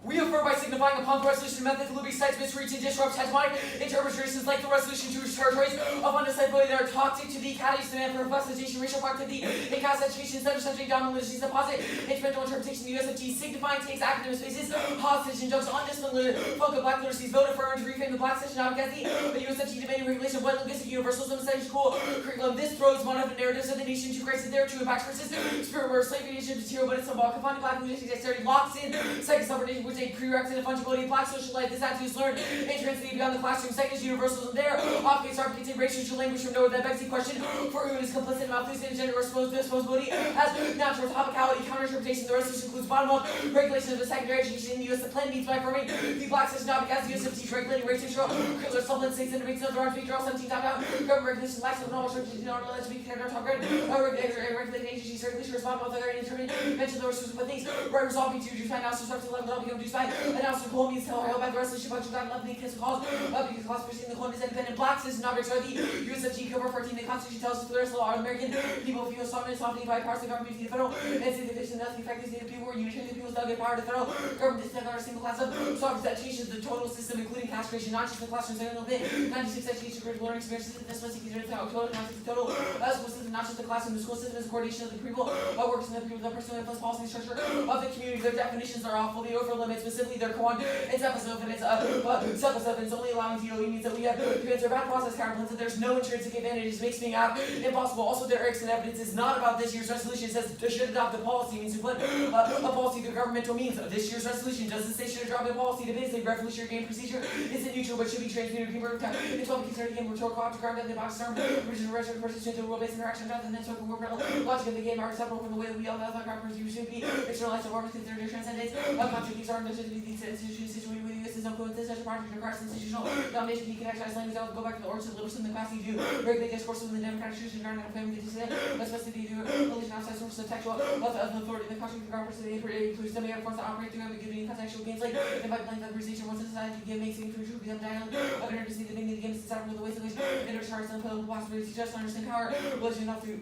We affirm by signifying upon the resolution method to sites misreach and disrupt hegemonic interpretations like the resolution to territories of undecipherability that are toxic to the academy's demand for investigation, racial productivity, and caste education, center-centric dominant literacies deposit, instrumental interpretation of the USFG, signifying takes academic spaces, hostage and jumps on undisciplined folk of black literacies, vote affirm to reframe the black section out as the USFG demanding regulation of white linguistic universalism, study school curriculum. This throws monophonic narratives of the nation to crisis there to impacts versus spirit where slavery is material, but it's symbolic. Confining black linguistic dexterity locks in second subordination, which is a prerequisite of fungibility of black social life. This attitude is learned and translated beyond the classroom. Second is universalism there. Obfuscates arbitrated racial language from nowhere that begs the question for who is complicit in malfeasance and gender responsibility as natural topicality, counter-interpretation. The resolution includes bottom-up regulation of the secondary education in the U.S. The plan meets by affirming the black section topic as the USFG regulating race neutral curricular supplements, states and debates of the wrong speaker, all 17 top-down government regulation, lacks of knowledge, representation, not allowed to be compared to top grade, regulating agencies, regulation responsible for their indeterminate mention the resources of things, right resolving to reduce by analysis, structure, level, double, become reduced by analysis, goal means tell held by the resolution function, God, love, the kiss, calls, because class proceeding the colonies, independent black citizen objects are the USFG cover 14, the Constitution tells us the rest of the law, American people feel sovereign, softening by parts of the government, the federal, and state division, nothing effective, the people were unitary, the people's delegate power to the federal government, this is not a single class of sovereigns that changes the total system, including castration, not just the classroom, second little bit, 96 education, critical learning experiences, this was the total, school system, not just the classroom, the school system is a coordination of the people, workers and the people, the personal influence, policy structure of the community. Their definitions are awful, they over limit, specifically their co-on, it's episode, and it's sub-episode, only allowing DOE means that we have to answer bad process counterplans, that there's no intrinsic advantages, makes being out impossible. Also, their excellent evidence is not about this year's resolution. It says they should adopt a policy, means to put a policy through governmental means. This year's resolution doesn't say should adopt a policy. The basic revolutionary game procedure isn't neutral, but should be transmuted to people. It's all considered again, rhetorical object, grounded in the box term, original resident persistent to rule-based interaction, rather than circle work logic of the game are separable from the way that we all know that you should be externalized performance considered your transcendence. Contradicts are understood to be the institution situated with you. This is no coincidence. Such a project requires institutional domination. You can exercise language that will go back to the origins of literacy in the class. You do regulate discourse within the democratic tradition, government, family, today. Especially you do religion outside sources of textual authority. The country regardless of the includes democratic force that operate through ambiguity and contextual gains like and by playing conversation once a society game makes it true become dialogue of energy the dignity of the game is decided with the ways in which intercharts and political possibilities just understand power religion enough through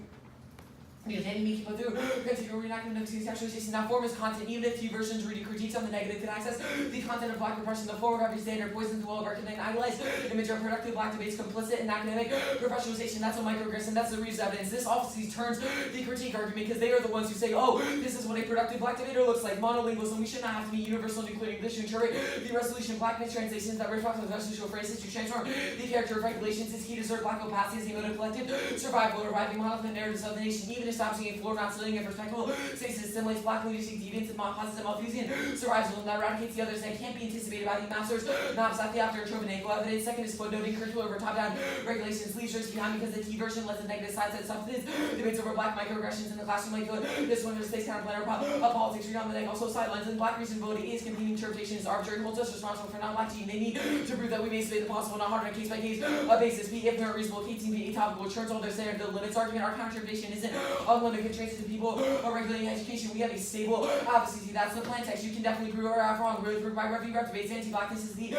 enemy people through continue reenactment of sexualization. Now form is content, even if few versions read critiques on the negative can access the content of black repression. The form of every standard poisons the well of our connect idolized image of productive black debates complicit in academic professionalization. That's a microaggression, that's the reason evidence. This obviously turns the critique argument because they are the ones who say, oh, this is what a productive black debater looks like. Monolingualism, we should not have to be universal including English to interpret the resolution black translations that reflect the resolution phrases to transform the character of regulations is key to serve black opacity as a mode of collective survival, reviving monolithic narratives of the nation, even establishing a floor not splitting and perspective spaces assimilates black linguistic deviance and causes and Malthusian survival that eradicates the others that can't be anticipated by the masters, not exactly after troponacal evidence. Second is footnoting curricular over top-down regulations leaves choice behind because the T version lets the negative sides and substance debates over black microaggressions in the classroom like this one states counterplanner politics read on the neck also sidelines and black reason voting is competing interpretation is arbitrary holds us responsible for not black team. They need to prove that we may say the possible not harder on a case by case basis. B if they're reasonable, K team be atopical turns all their standard the limits argument. Our counter-interpretation isn't unlimited constraints to people or regulating education. We have a stable advocacy. That's the plan text. You can definitely prove or have wrong. Really prove by review rep debates. Anti-blackness is the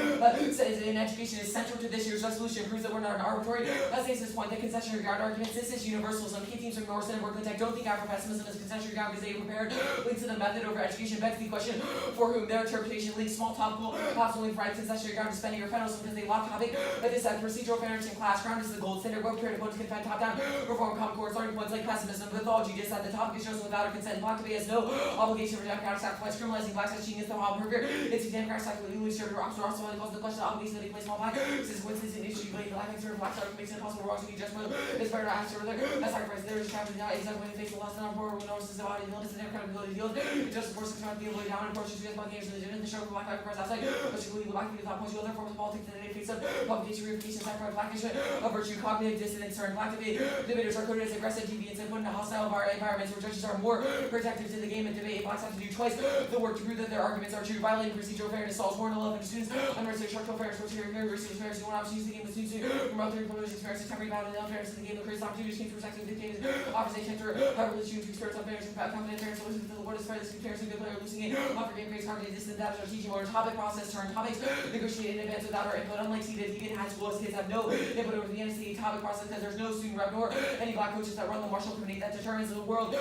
says in education is central to this year's resolution. Proves that we're not an arbitrary. Let's say this point the concessionary ground arguments. This is universalism. Key teams from North and Berkeley Tech don't think Afro-pessimism is concessionary ground because they prepared links to the method over education. Begs the question for whom their interpretation links small topical perhaps only provide concessionary ground to spending or federalism because they lock topic. But this procedural fairness in class ground is the gold standard. Both period opponents can find top-down reform common core starting points like pessimism, mythology. Just at the topic is chosen without a consent. Black debate has no obligation for democratic sacrifice. Criminalizing black sex cheating is the mob burger. It's a democratic sacrifice legally served rocks or also calls the question of obligation that they place small black. Since coincidence in issue, but black served black side makes it impossible wrongs to be just for it's better to answer further. As sacrifice, there is tragedy not exactly when they face the loss of poor when notices the body, illness, and democratic ability to deal with it. Just of course, it's not the ability down and approaches to black games religion. The show of black life outside, but she believes black people without points to other forms of politics in the face of publication, reification, sacrifice, black issue of virtue, cognitive dissonance, or black debaters are coded as aggressive deviants and put in a hostile environments where judges are more protective to the game and debate. Blacks have to do twice the work to prove that their arguments are true. Violating procedural fairness solves more than 11 students. Unnecessary structural fairness, which are very research fairness. You want to use the game with students who promote their privileged experience and temporary bound and unfairness in the game. The creates opportunities to protect dictators. Opposition to hyperly choose to experience unfairness and confident fairness. Solutions to the word is fair. This comparison good player losing it. Offer game creates harmony. This and that is our teaching or topic process turn topics negotiated in advance without our input. Unlike seated, even high school kids have no input over the NDCA topic process because there's no student rep nor any black coaches that run the Marshall Committee that that determines the world.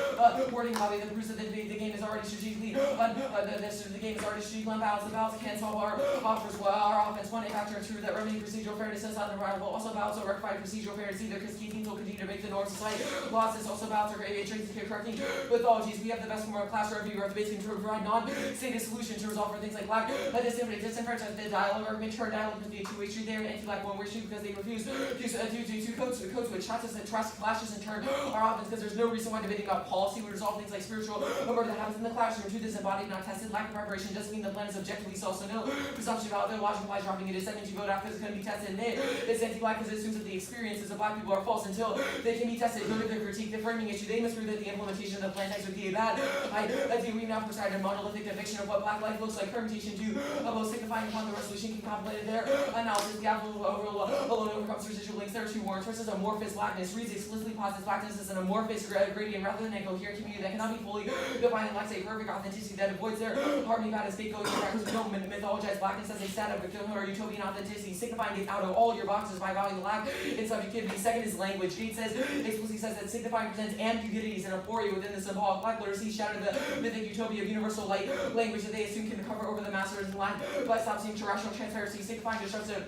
Wording hobby that proves that the game is already strategically the game is already strategically unbalanced. The balance can't solve our offers well. Our offense one factor true that remedying procedural fairness is unrivalable. Also balance or rectify procedural fairness either because key teams will continue to make the north society losses. Also balance or correcting mythologies. We have the best form of class review or the basic to provide non-stated solution to resolve for things like black disenfranchisement. The dialogue argument turn dialogue must be a two-way street there and anti-black one-way street because they refuse to codes which shots us and trust clashes and turn our offense because there's no reason why debating about policy would resolve things like spiritual murder that happens in the classroom. Truth is embodied, not tested. Lack of preparation doesn't mean the plan is objectively so. So no presumption about their logic implies dropping a descendant you vote after it's going to be tested. And it's anti-black because it assumes that the experiences of black people are false until they can be tested. Go to their critique, the framing issue. They must prove that the implementation of the plan text would be a bad idea. We now preside a monolithic depiction of what black life looks like. Permutation to both signifying upon the resolution can contemplate their analysis. The apple alone overcomes residual links. There are two warrants. First is amorphous blackness. Reads explicitly posits blackness as an amorphous gradient rather than a coherent community that cannot be fully defined and lacks a perfect authenticity that avoids their harmony about as fake going practice. Don't mythologize blackness as a static victim or utopian authenticity, signifying it out of all your boxes by valuing the lack in subjectivity. Second is language. Gates explicitly says that signifying presents ambiguities and aphoria within the symbolic. Black literacy shouted the mythic utopia of universal light language that they assume can cover over the masters and lack, but stop seeing terrestrial transparency, signifying disruptive.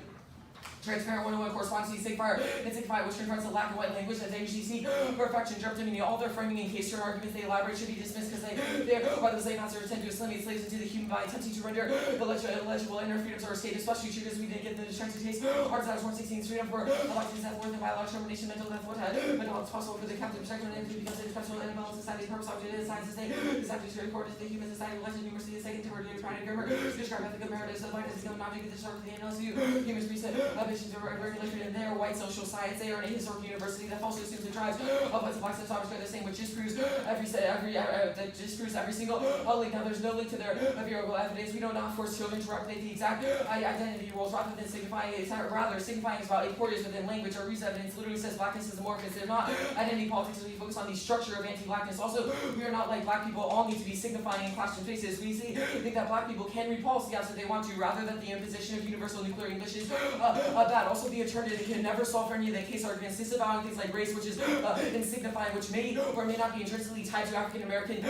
Transparent one-on-one corresponds to signifier and signify which confronts the lack of white language that they usually see perfection interrupted, meaning all their framing and case turn arguments they elaborate should be dismissed because they are the slave masters tend to assimilate slaves into the human body, attempting to render illegible inner freedoms or escape, especially true because we didn't get the strength to taste arts that was 116 freedom for elections that worth and biological termination, mental death, what it's possible for the captive protector and because it is special and balance society's purpose, object is science, the subject to record is the human society, election, numeracy, the second, temporary, pride, and grammar, describe ethical imperative, so like this is an object of the sort of the NLSU, humans reset, ambitions to regulation. In their white social science, they are in a historic university that falsely assumes the tribes of white black subscribers are the same, which disproves every single link. Now, there's no link to their empirical evidence. We don't not force children to replicate the exact identity roles rather than signifying. Signifying is about apories within language. Our reason evidence literally says blackness is amorphous. They're not identity politics. We focus on the structure of anti-blackness. Also, we are not like black people. All need to be signifying in classroom spaces. We think that black people can read policy as if they want to, rather than the imposition of universal nuclear English is bad. Also, the alternative can never solve for any of the case arguments, disavowing things like race, which is insignifying, which may or may not be intrinsically tied to African American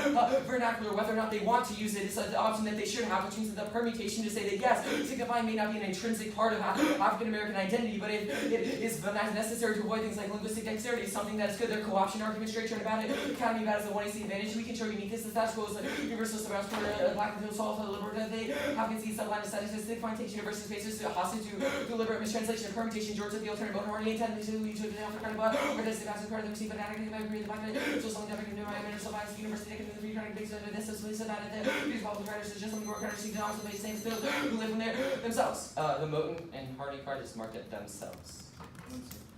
vernacular, whether or not they want to use it. It's the option that they should have, which means that the permutation to say that yes, signifying may not be an intrinsic part of African American identity, but it is necessary to avoid things like linguistic dexterity, something that is good. Their co-option argument straight turn about it, academy about it as a 1AC advantage. We can show uniqueness, the status quo is the universal surrounds for black and solve the liberal they have conceived subline of statistics, signifying takes universal spaces to hostage to deliberate mistranslation, permutation, George of the alternative minority intent to lead to the African blood, or does the vast part of the receive, but I agree the black so something that we can do my mental bias university that can the free big so this is so that these public writers is just something more kind of see the also they same still who live in there themselves. The Moten and Hardy card is marked at themselves.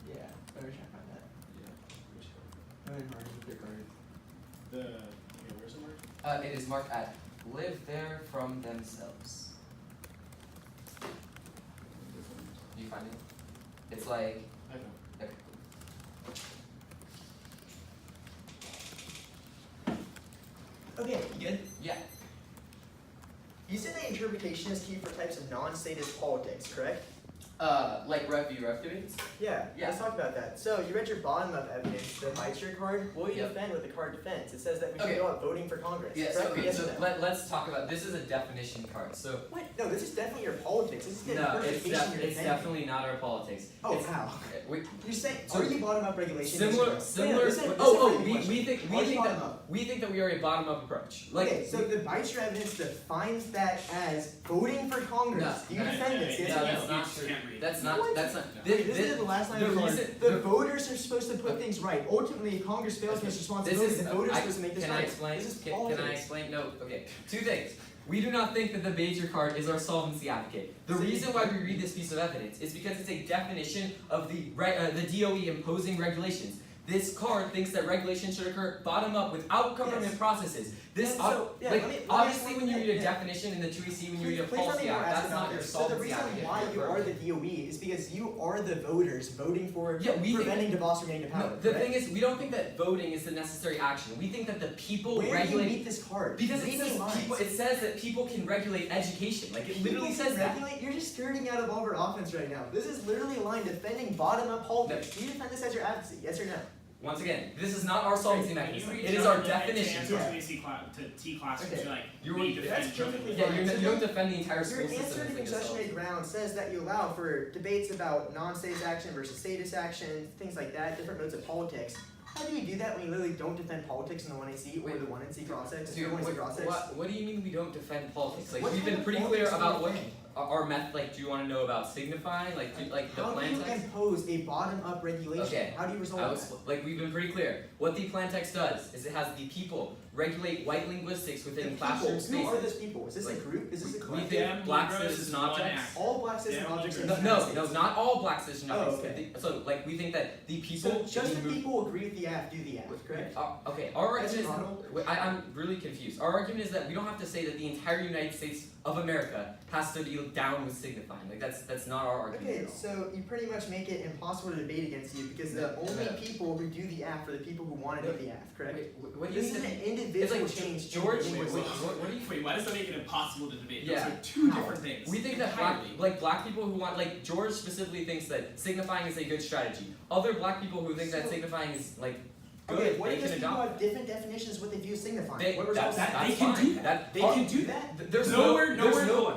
Yeah, better check on that. Yeah. Which Moten and Hardy, their card. where's it marked? It is marked at live there from themselves. Do you find it? It's like I know. okay. Okay, you good? Yeah. You said that interpretation is key for types of non-statist politics, correct? Like ref v ref debates. Yeah, Yeah. let's talk about that. So, you read your bottom of evidence, the Meister card. What will you Yep. defend with the card defense? It says that we should Okay. go out voting for Congress. Yeah. correct? So, okay, Yes so or no? let's talk about this. Is a definition card. So What? No, this is definitely your politics. This is the no, interpretation you're it's defending. definitely not our politics. Oh, It's, how? we, You're saying, So- are you bottom up regulation? similar. This is a Oh, really question. we think Are you bottom that up? we think that we are a bottom up approach. Like Okay, so the Meister evidence defines that as voting for Congress. No, Do you no, defend no, this? no, Yes no, or that's no? not true. Can't read. That's not. What? That's not. Okay, this is the last line the of the card. reason- The the- voters are supposed to put things right. Ultimately, if Congress fails in its responsibility, the voters are supposed to make this Can right. I explain? This is Can politics. I explain? No. Okay. Two things. We do not think that the Major card is our solvency advocate. The So you- reason why we read this piece of evidence is because it's a definition of the DOE imposing regulations. This card thinks that regulation should occur bottom up without government Yes. processes. This And so, yeah, like let me obviously ask when you you- read a yeah. definition in the 2EC, when you read a Please let policy me act, ask that's about not your this. So the solvency reason advocate. why for you your are the purpose. DOE is because you are the voters voting for Yeah, we think- preventing DeVos from getting to power. No, the correct? thing is, we don't think that voting is the necessary action. We think that the people where do you regulate. meet this card? Because Read it me says, lines. people, it says that people can regulate education. Like, it literally People says can that. regulate. You're just skirting out of all of our offense right now. This is literally a line defending bottom up politics. Do you defend this as your advocacy? Yes or no? once again, this is not our solvency When you mechanism. reach It is out our to definition. NDCA to T classrooms, Okay. you're like, You're- we defend that's German. perfectly Yeah, fine. you don't defend the entire Your school system. answer to as like concessionary yourself. ground says that you allow for debates about non-status action versus status action, things like that, different modes of politics. How do you do that when you literally don't defend politics in the 1AC or the 1NC process? Dude, or 1NC process? what do you mean we don't defend politics? Like What we've kind been of pretty politics clear do you about what defend? our method. Like, do you want to know about signifying? Like, like the How do plan you text? impose a bottom-up regulation? Okay. How do you resolve I that? was like, we've been pretty clear. What the plan text does is it has the people regulate white linguistics The within people, classroom who spaces. are this people? Is this a Like, group? Is this a We class? think Them black Negroes citizen is one objects. act. All black citizen Them objects in Negroes. the No, United no, States. not all black citizen Oh, objects. okay. So, like, we think that the people. So just should the be moved- people who agree with the act do the act, correct? Okay, our That's argument normal. is, I'm really confused. Our argument is that we don't have to say that the entire United States of America has to be down with signifying. Like that's not our argument Okay, at all. so you pretty much make it impossible to debate against you because the No, only no. people who do the act are the people who want to do the act, correct? Wait, what do you This mean? is an It's individual like change. George. in Wait, linguistics. what do you? Wait, why does that make it impossible to debate? Yeah. Those are two How? different things. We think that entirely. black people who want, like George specifically thinks that signifying is a good strategy. Other black people who think that So- signifying is like good, Okay, what they if can those people adopt. have different definitions of what they view as signifying? They, What that, results? that, They that's can fine. do that. They part- can do that. There's Nowhere no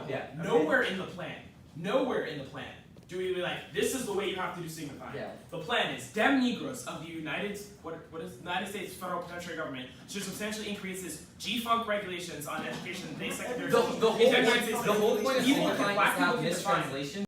in yeah. Nowhere in the plan. Nowhere in the plan do we be like, this is the way you have to do signifying. Yeah. The plan is dem Negroes of the United States federal potential government should substantially increase its G-Funk regulations on education and basic secondary The schools. whole In the point United States, the whole point of People- signifying is black to have people can define. mistranslation.